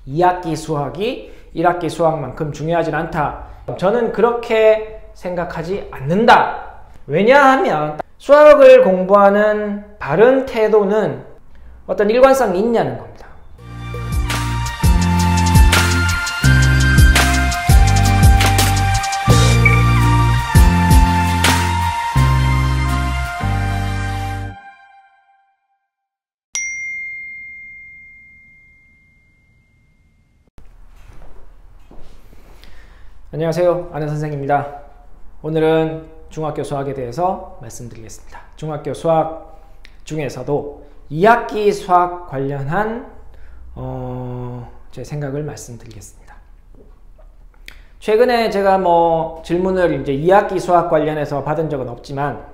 2학기 수학이 1학기 수학만큼 중요하진 않다. 저는 그렇게 생각하지 않는다. 왜냐하면 수학을 공부하는 바른 태도는 어떤 일관성이 있냐는 겁니다. 안녕하세요. 아는 선생입니다. 오늘은 중학교 수학에 대해서 말씀드리겠습니다. 중학교 수학 중에서도 2학기 수학 관련한 제 생각을 말씀드리겠습니다. 최근에 제가 질문을 이제 2학기 수학 관련해서 받은 적은 없지만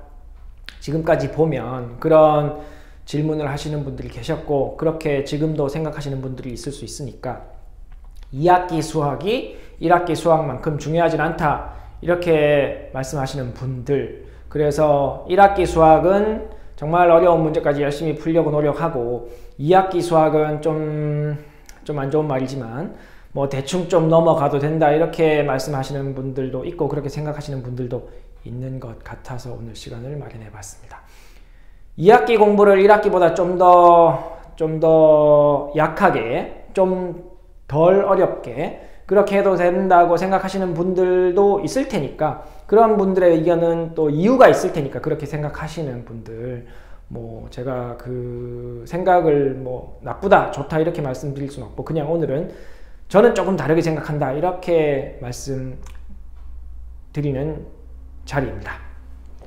지금까지 보면 그런 질문을 하시는 분들이 계셨고 그렇게 지금도 생각하시는 분들이 있을 수 있으니까 2학기 수학이 1학기 수학만큼 중요하진 않다 이렇게 말씀하시는 분들, 그래서 1학기 수학은 정말 어려운 문제까지 열심히 풀려고 노력하고 2학기 수학은 좀 안 좋은 말이지만 대충 좀 넘어가도 된다 이렇게 말씀하시는 분들도 있고 그렇게 생각하시는 분들도 있는 것 같아서 오늘 시간을 마련해 봤습니다. 2학기 공부를 1학기보다 좀 더 약하게, 좀 덜 어렵게 그렇게 해도 된다고 생각하시는 분들도 있을 테니까, 그런 분들의 의견은 또 이유가 있을 테니까 그렇게 생각하시는 분들, 제가 그 생각을 나쁘다 좋다 이렇게 말씀드릴 수는 없고 그냥 오늘은 저는 조금 다르게 생각한다 이렇게 말씀드리는 자리입니다.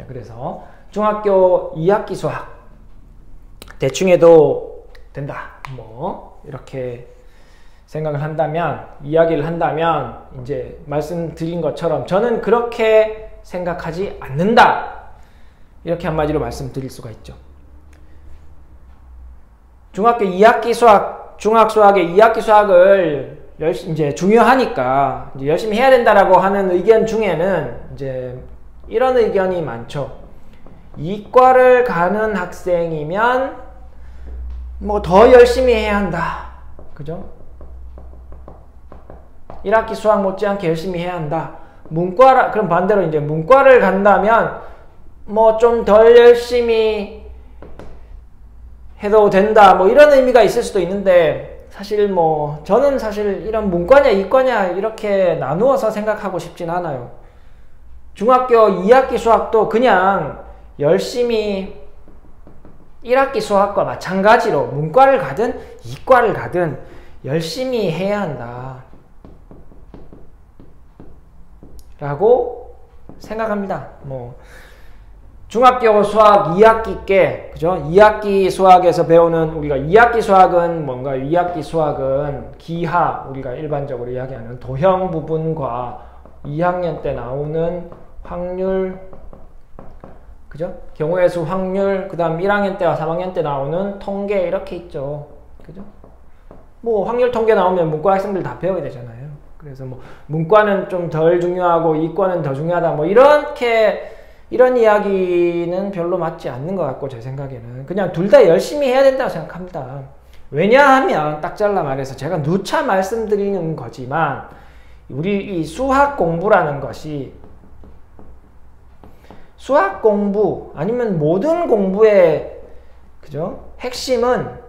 그래서 중학교 2학기 수학 대충 해도 된다 이렇게 생각을 한다면, 이야기를 한다면 이제 말씀드린 것처럼 저는 그렇게 생각하지 않는다 이렇게 한마디로 말씀드릴 수가 있죠. 중학교 2학기 수학, 중학수학의 2학기 수학을 이제 중요하니까 이제 열심히 해야 된다라고 하는 의견 중에는 이제 이런 의견이 많죠. 이과를 가는 학생이면 더 열심히 해야 한다. 그죠? 1학기 수학 못지않게 열심히 해야 한다. 그럼 반대로 이제 문과를 간다면 좀 덜 열심히 해도 된다. 이런 의미가 있을 수도 있는데, 사실 저는 사실 이런 문과냐 이과냐 이렇게 나누어서 생각하고 싶진 않아요. 중학교 2학기 수학도 그냥 열심히 1학기 수학과 마찬가지로 문과를 가든 이과를 가든 열심히 해야 한다 라고 생각합니다. 중학교 수학 2학기께, 그죠? 2학기 수학에서 배우는, 우리가 2학기 수학은 뭔가요? 2학기 수학은 기하, 우리가 일반적으로 이야기하는 도형 부분과 2학년 때 나오는 확률, 그죠? 경우의 수 확률, 그 다음 1학년 때와 3학년 때 나오는 통계 이렇게 있죠. 그죠? 확률 통계 나오면 문과 학생들 다 배워야 되잖아요. 그래서 문과는 좀 덜 중요하고 이과는 더 중요하다 이런 이야기는 별로 맞지 않는 것 같고, 제 생각에는 그냥 둘 다 열심히 해야 된다고 생각합니다. 왜냐하면 딱 잘라 말해서 제가 누차 말씀드리는 거지만 우리 이 수학 공부라는 것이, 수학 공부 아니면 모든 공부의, 그죠? 핵심은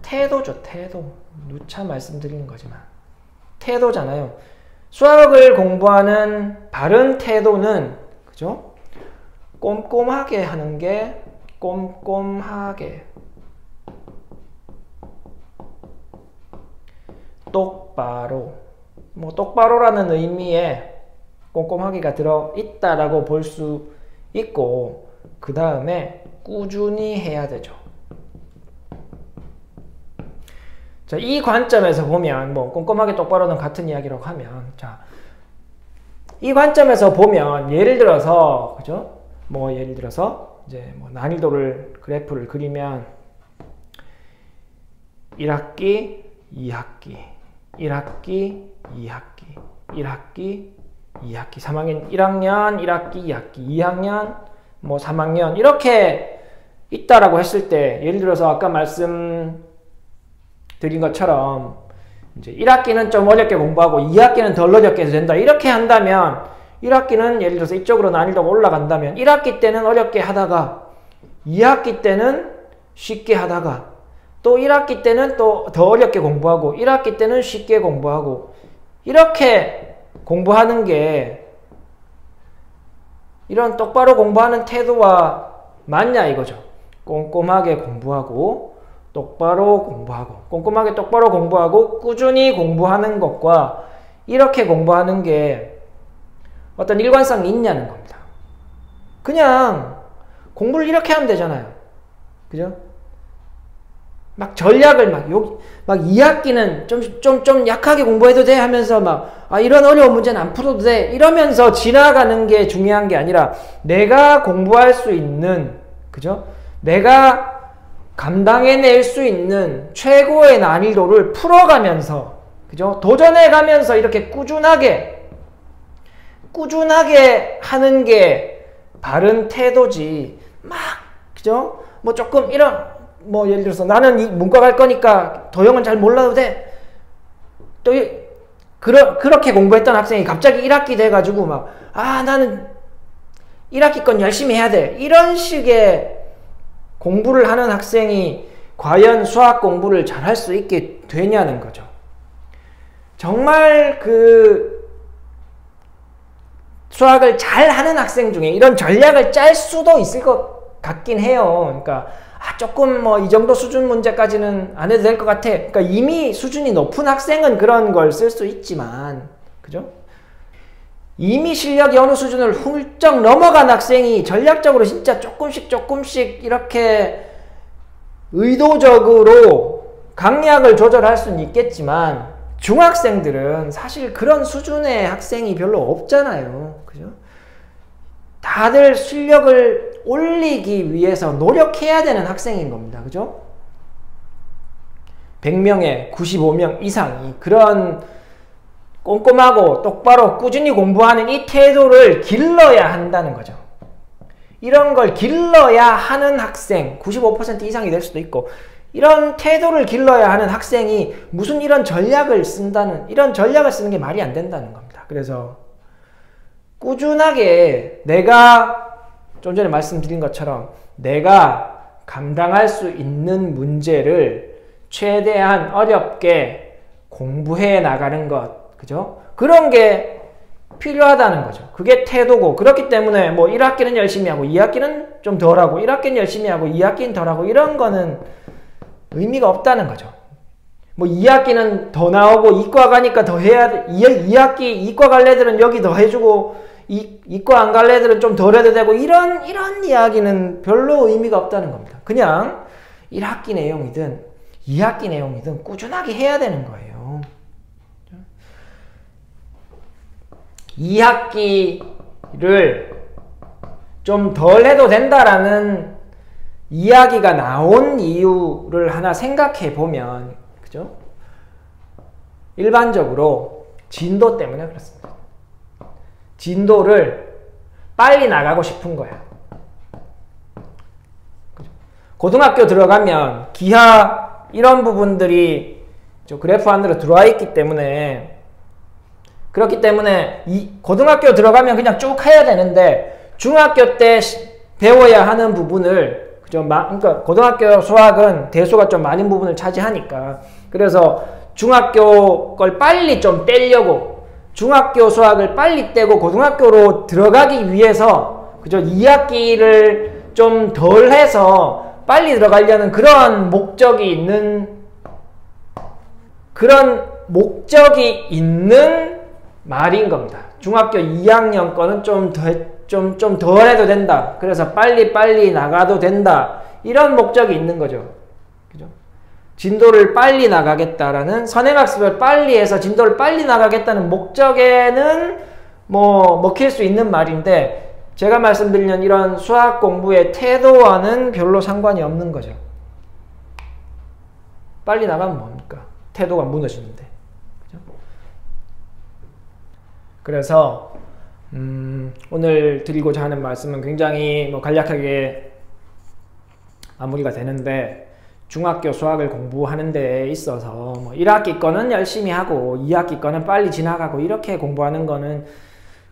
태도죠. 태도. 누차 말씀드리는 거지만 태도잖아요. 수학을 공부하는 바른 태도는, 그죠? 꼼꼼하게 하는 게, 꼼꼼하게, 똑바로, 똑바로라는 의미에 꼼꼼하게가 들어있다라고 볼 수 있고, 그 다음에 꾸준히 해야 되죠. 자, 이 관점에서 보면 꼼꼼하게 똑바로는 같은 이야기라고 하면, 자, 이 관점에서 보면 예를 들어서, 그죠? 예를 들어서 이제 난이도를 그래프를 그리면 1학기, 2학기, 1학기, 2학기, 1학기, 2학기, 3학년 1학년, 1학기, 2학기, 2학년, 3학년 이렇게 있다라고 했을 때, 예를 들어서 아까 말씀드린 것처럼 이제 1학기는 좀 어렵게 공부하고 2학기는 덜 어렵게 해도 된다. 이렇게 한다면 1학기는 예를 들어서 이쪽으로 난이도가 올라간다면 1학기 때는 어렵게 하다가 2학기 때는 쉽게 하다가 또 1학기 때는 또 더 어렵게 공부하고 1학기 때는 쉽게 공부하고 이렇게 공부하는 게 이런 똑바로 공부하는 태도와 맞냐 이거죠. 꼼꼼하게 공부하고 똑바로 공부하고 꼼꼼하게 똑바로 공부하고 꾸준히 공부하는 것과 이렇게 공부하는 게 어떤 일관성이 있냐는 겁니다. 그냥 공부를 이렇게 하면 되잖아요. 그죠? 막 전략을 막 2학기는 좀 약하게 공부해도 돼 하면서 이런 어려운 문제는 안 풀어도 돼 이러면서 지나가는 게 중요한 게 아니라 내가 공부할 수 있는, 그죠? 내가 감당해낼 수 있는 최고의 난이도를 풀어가면서, 그죠? 도전해가면서 이렇게 꾸준하게 하는 게 바른 태도지. 그죠? 조금 예를 들어서 나는 이 문과 갈 거니까 도형은 잘 몰라도 돼. 또 그렇게 공부했던 학생이 갑자기 1학기 돼가지고 나는 1학기 건 열심히 해야 돼. 이런 식의 공부를 하는 학생이 과연 수학 공부를 잘 할 수 있게 되냐는 거죠. 정말 수학을 잘 하는 학생 중에 이런 전략을 짤 수도 있을 것 같긴 해요. 그러니까 조금 이 정도 수준 문제까지는 안 해도 될 것 같아. 그러니까 이미 수준이 높은 학생은 그런 걸 쓸 수 있지만, 그죠? 이미 실력이 어느 수준을 훌쩍 넘어간 학생이 전략적으로 진짜 조금씩 이렇게 의도적으로 강약을 조절할 수는 있겠지만 중학생들은 사실 그런 수준의 학생이 별로 없잖아요. 그죠? 다들 실력을 올리기 위해서 노력해야 되는 학생인 겁니다. 그죠? 100명에 95명 이상이 그런 꼼꼼하고 똑바로 꾸준히 공부하는 이 태도를 길러야 한다는 거죠. 이런 걸 길러야 하는 학생, 95% 이상이 될 수도 있고, 이런 태도를 길러야 하는 학생이 무슨 이런 전략을 쓰는 게 말이 안 된다는 겁니다. 그래서 꾸준하게 내가 좀 전에 말씀드린 것처럼 내가 감당할 수 있는 문제를 최대한 어렵게 공부해 나가는 것, 그죠? 그런 게 필요하다는 거죠. 그게 태도고, 그렇기 때문에 1학기는 열심히 하고 2학기는 좀 덜하고 1학기는 열심히 하고 2학기는 덜하고 이런 거는 의미가 없다는 거죠. 2학기는 더 나오고 이과 가니까 더 해야 돼. 2학기 이과 갈 애들은 여기 더 해주고 이과 안 갈 애들은 좀 덜 해도 되고 이런 이야기는 별로 의미가 없다는 겁니다. 그냥 1학기 내용이든 2학기 내용이든 꾸준하게 해야 되는 거예요. 2학기를 좀 덜 해도 된다라는 이야기가 나온 이유를 하나 생각해 보면, 그죠? 일반적으로 진도 때문에 그렇습니다. 진도를 빨리 나가고 싶은 거야. 그죠? 고등학교 들어가면 기하 이런 부분들이 그래프 안으로 들어와 있기 때문에, 그렇기 때문에 고등학교 들어가면 그냥 쭉 해야 되는데 중학교 때 배워야 하는 부분을, 그죠? 그러니까 고등학교 수학은 대수가 좀 많은 부분을 차지하니까, 그래서 중학교 걸 빨리 좀 떼려고 중학교 수학을 빨리 떼고 고등학교로 들어가기 위해서, 그죠? 2학기를 좀 덜 해서 빨리 들어가려는 그런 목적이 있는 말인 겁니다. 중학교 2학년 거는 좀 덜 해도 된다. 그래서 빨리 나가도 된다. 이런 목적이 있는 거죠. 그죠? 진도를 빨리 나가겠다라는, 선행학습을 빨리 해서 진도를 빨리 나가겠다는 목적에는 먹힐 수 있는 말인데, 제가 말씀드리는 이런 수학 공부의 태도와는 별로 상관이 없는 거죠. 빨리 나가면 뭡니까? 태도가 무너지는데. 그죠? 그래서 오늘 드리고자 하는 말씀은 굉장히 간략하게 마무리가 되는데, 중학교 수학을 공부하는 데 있어서 뭐 1학기 거는 열심히 하고 2학기 거는 빨리 지나가고 이렇게 공부하는 거는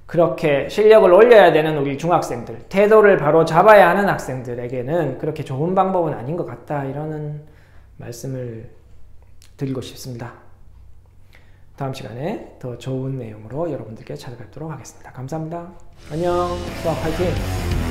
그렇게 실력을 올려야 되는 우리 중학생들, 태도를 바로 잡아야 하는 학생들에게는 그렇게 좋은 방법은 아닌 것 같다, 이러는 말씀을 드리고 싶습니다. 다음 시간에 더 좋은 내용으로 여러분들께 찾아뵙도록 하겠습니다. 감사합니다. 안녕. 수학 화이팅!